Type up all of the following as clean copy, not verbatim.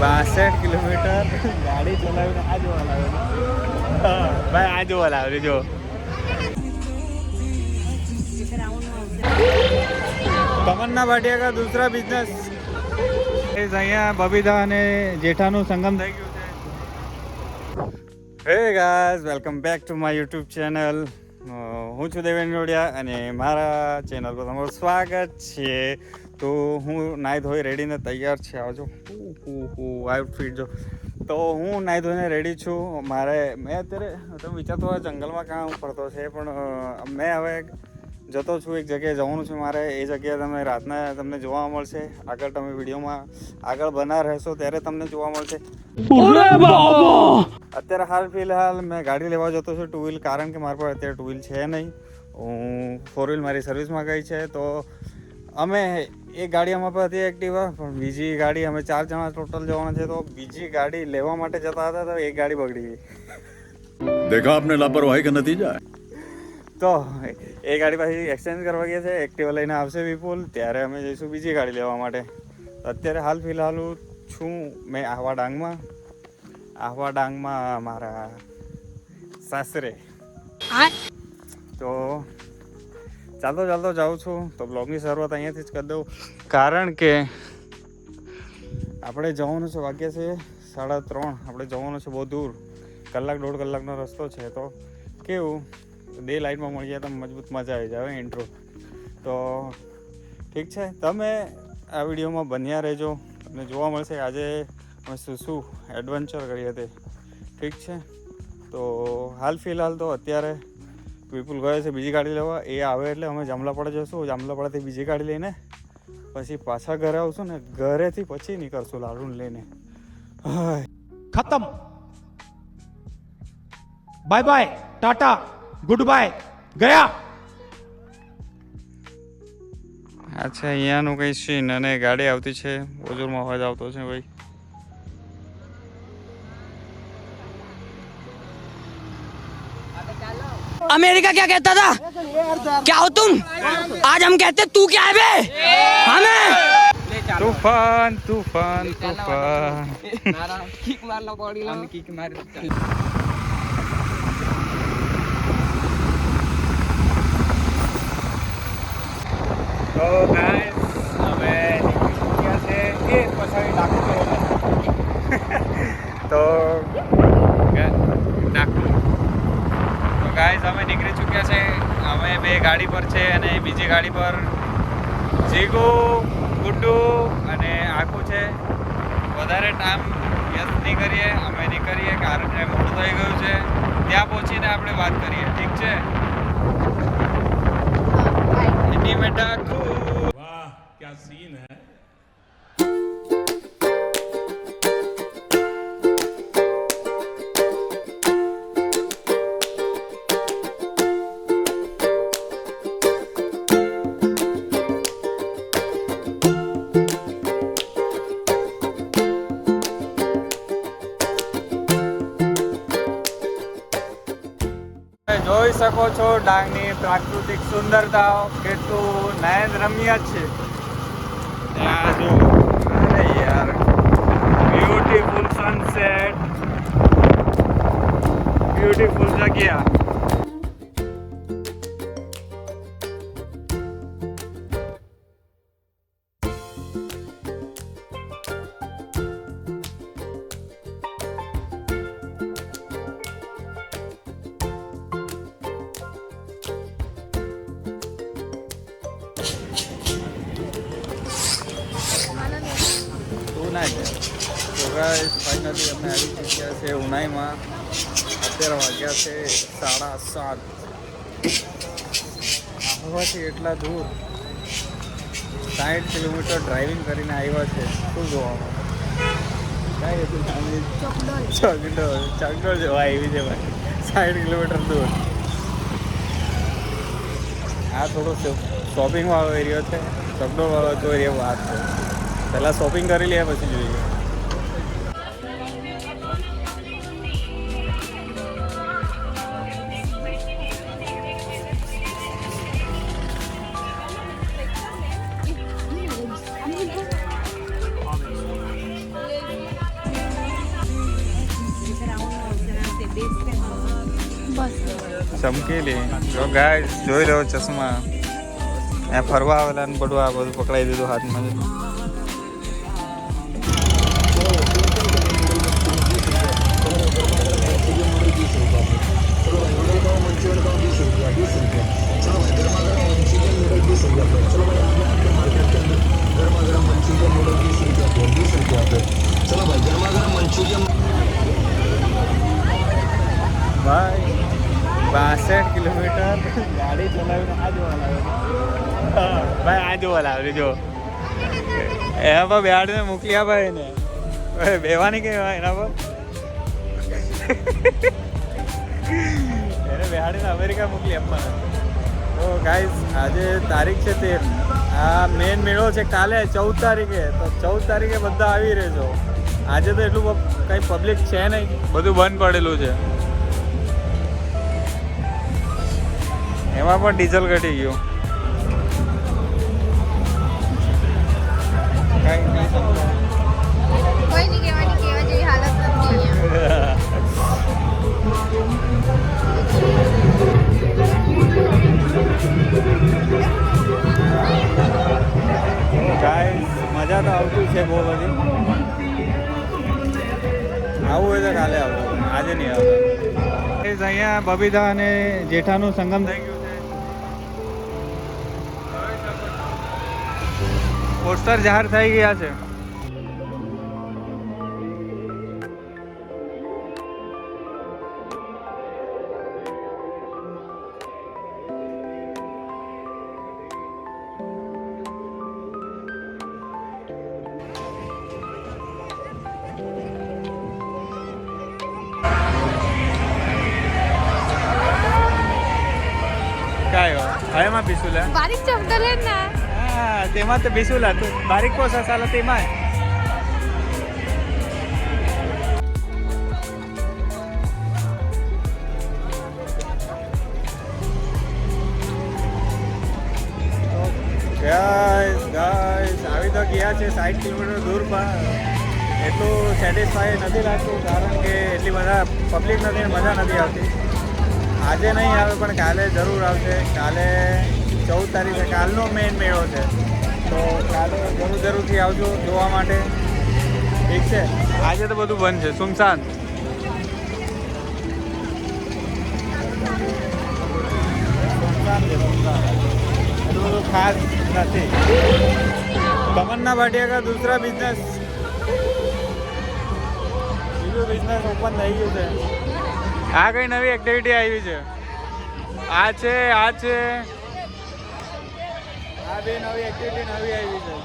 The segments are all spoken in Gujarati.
62 કિલોમીટર ગાડી ચલાવીને આ જોવા લાવ્યો. હા ભાઈ આ જોવા લાવ્યો જો. તમન્ના ભાટિયા કા દૂસરા બિઝનેસ. અહીંયા બબીતા અને જેઠાનું સંગમ થઈ ગયું છે. હે guys, welcome back to my YouTube channel. હું છું દેવેન જોડિયા અને મારા ચેનલ પર તમારું સ્વાગત છે. તો હું નાહી ધોઈ રેડીને તૈયાર છે. આવજો. આઉટફિટ જો. તો હું નાહી ધોઈને રેડી છું. મેં અત્યારે તમે વિચારતો હોય જંગલમાં કામ પડતો છે, પણ મેં હવે જતો છું એક જગ્યાએ જવાનું છે મારે. એ જગ્યાએ તમે રાતના તમને જોવા મળશે. આગળ તમે વિડીયોમાં આગળ બના રહેશો ત્યારે તમને જોવા મળશે. અત્યારે હાલ ફિલહાલ મેં ગાડી લેવા જતો છું, ટુ વ્હીલ, કારણ કે મારા પાસે અત્યારે ટુ વ્હીલ છે નહીં. હું 4 વ્હીલ મારી સર્વિસમાં ગઈ છે. તો અમે એક ગાડી અમારા પાસે હતી એક્ટિવા, પણ બીજી ગાડી અમે 4 જણા ટોટલ જવાના છે. તો બીજી ગાડી લેવા માટે જતા હતા તો એક ગાડી બગડી ગઈ. देखा आपने लापरवाही का नतीजा. તો એ ગાડી પાછી એક્સચેન્જ કરવા ગયા છે. એક્ટિવા લઈને આવશે વિપુલ, ત્યારે અમે જઈશું બીજી ગાડી લેવા માટે. અત્યારે હાલ ફિલહાલ છું મેં આહવા ડાંગમાં મારા સાસરે. તો ચાલતો જાઉં છું. તો બ્લોગની શરૂઆત અહીંયાથી જ કરી દઉં, કારણ કે આપણે જવાનું છે, વાગ્યા છે 3:30. આપણે જવાનું છે બહુ દૂર, 1-1.5 કલાકનો રસ્તો છે. તો કેવું ડે લાઇટમાં મળી જાય તો મજબૂત મજા આવી જાય ઇન્ટ્રો. તો ઠીક છે, તમે આ વિડીયોમાં બન્યા રહેજો. તમને જોવા મળશે કે આજે અમે શું એડવેન્ચર કરી હતી. ઠીક છે, તો હાલ ફિલહાલ તો અત્યારે વિપુલ ગયો છે બીજી ગાડી લેવા. એ આવે એટલે અમે જામલાપાડા જઈશું. જામલાપાડાથી બીજી ગાડી લઈને પછી પાછા ઘરે આવશું ને ઘરેથી પછી નીકળશું લાડુને લઈને. खत्म, bye bye, tata, good bye, गया. અચ્છા, અહીંયાનું કંઈ સીન અને ગાડી આવતી છે. ઓજુરમાં અવાજ આવતો છે ભાઈ. अमेरिका क्या कहता था? क्या हो तुम? आज हम कहते तू क्या है बे? हमें तूफान. किक मारना पड़ी, हम किक मार. તો ગાઈસ હવે નીકળી ચૂક્યા છે. એ પછાડી ડાકુ તો ગાઈસ અમે નીકળી ચૂક્યા છે. અમે 2 ગાડી પર છે અને બીજી ગાડી પર જીગુ, ગુડ્ડુ અને આખું છે. વધારે ટાઈમ વ્યસ્ત નહીં કરીએ, અમે નીકળીએ કારણ કે મોડું થઈ ગયું છે. ત્યાં પહોંચીને આપણે વાત કરીએ. ઠીક છે? ઇન્ડી મેં ડાકુ. वाह क्या सीन है. જોઈ શકો છો ડાંગની પ્રાકૃતિક સુંદરતા કેટલું નયન રમ્ય છે. ત્યાં જો, અરે યાર, બ્યુટીફુલ સનસેટ, બ્યુટીફુલ જગ્યા. તો ગાઈસ ફાઇનલી અમે આવી ચૂક્યા છે ઉનાઈમાં. અત્યારે વાગ્યા છે 7:30. આહવાથી એટલા દૂર 60 કિલોમીટર ડ્રાઇવિંગ કરીને આવ્યા છે. શું જોવામાં કાંઈ હતું ચકડોળ જેવા આવી છે ભાઈ. 60 કિલોમીટર દૂર. આ થોડો શોપિંગ વાળો એરિયો છે. ચકડોળ વાળો તો એરિયા વાત છે. પહેલાં શોપિંગ કરી લે પછી જોઈએ. ચમકેલી જો ગાઈસ જોઈ રહ્યો ચશ્મા અહીંયા ફરવા આવેલા ને બધું આ બધું પકડાઈ દીધું હાથમાં ભાઈ 62 કિલોમીટર ગાડી ચલાવીને આ જોવા લાવ્યો ભાઈ આ જોવા લાવ્યો જો એના પર બેહાડીને મોકલ્યા ભાઈ એને બેવાની કે એના પર એને બેહાડીને અમેરિકા મોકલી આપવાના તો ગાઈસ આજે તારીખ છે 13 આ મેન મેળો છે કાલે 14 તારીખે તો 14 તારીખે બધા આવી રહેજો આજે તો એટલું કંઈ પબ્લિક છે નહીં બધું બંધ પડેલું છે એમાં પણ ડીઝલ ઘટી ગયું કોઈ નહીં કહેવાની કેવા જેવી હાલત નથી ગાઈસ મજા તો આવતી છે બહુ બધી આવું હોય તો કાલે આવતો આજે નહીં આવતો અહીંયા બબીતા અને જેઠાનું સંગમ થઈ ગયું છે પોસ્ટર જાહેર થઈ ગયા છે काय હવે માં બિસુલા બારીક ચમકલે ના હા તેમાં તો બિસુલા તો બારીક કોસા સાલા તેમાં ગાઈસ આવી તો ગયા છે 60 કિલોમીટર દૂર પણ એટલું સેટિસ્ફાઈ નથી લાગતું કારણ કે એટલી બધા પબ્લિક નથી મજા નથી આવતી આજે નહીં આવે પણ કાલે જરૂર આવશે કાલે 14 તારીખે કાલનો મેઇન મેળો છે તો કાલે જરૂરથી આવજો જોવા માટે ઠીક છે આજે તો બધું બંધ છે સુમસાન એટલું બધું ખાસ નથી તમन्ना भाटिया का दूसरा बिजनेस બીજું બિઝનેસ ઓપન થઈ ગયું છે આ કઈ નવી એક્ટિવિટી આવી છે આ છે આ બે નવી એક્ટિવિટી નવી આવી છે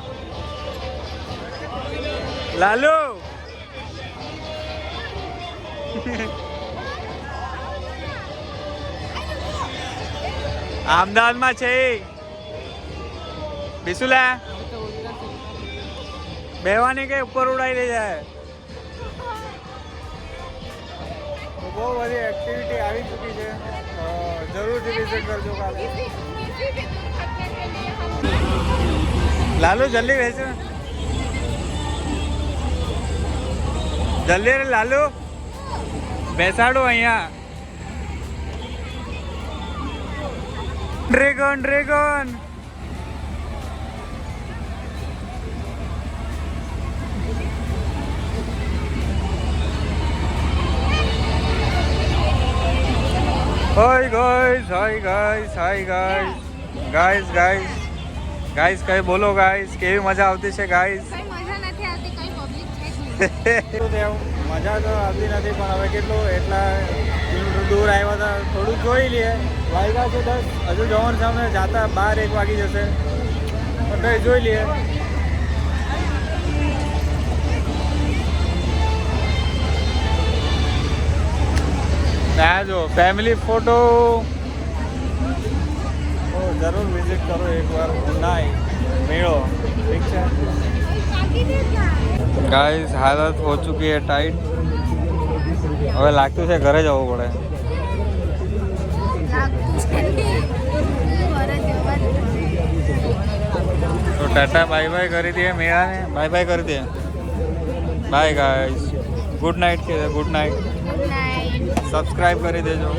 લાલુ અમદાવાદમાં છે બિસુલા બેવાની કે ઉપર ઉડાઈ લઈ જાય બહુ બધી એક્ટિવિટી આવી ચૂકી છે જરૂરથી વિઝિટ કરજો કાલે લાલુ જલ્દી બેસો જલ્દી રે લાલુ બેસાડો અહીંયા ડ્રેગન ગાઈસ કઈ બોલો ગાઈસ કેવી મજા આવતી છે ગાઈસ કઈ મજા નથી આવતી કઈ પબ્લિક છે મજા તો આવતી નથી પણ હવે કેટલું એટલા કિલોમીટર દૂર આવ્યા હતા થોડું જોઈ લઈએ વાગ્યા છે 10 હજુ જવાનું સામે જાતા 12-1 વાગી જશે પણ કઈ જોઈ લઈએ આ જો ફેમિલી ફોટો જરૂર વિઝિટ કરો એકવાર ઉનાઈ મેળો ઠીક છે ગાઈસ હાલત હો ચુકી है टाइट હવે લાગતું છે ઘરે જવું પડે તો ટાટા બાય બાય કરી દે મેળાને બાય બાય કરી દે બાય ગાઈસ ગુડ નાઇટ કે ગુડ નાઇટ સબસ્ક્રાઇબ કરી દેજો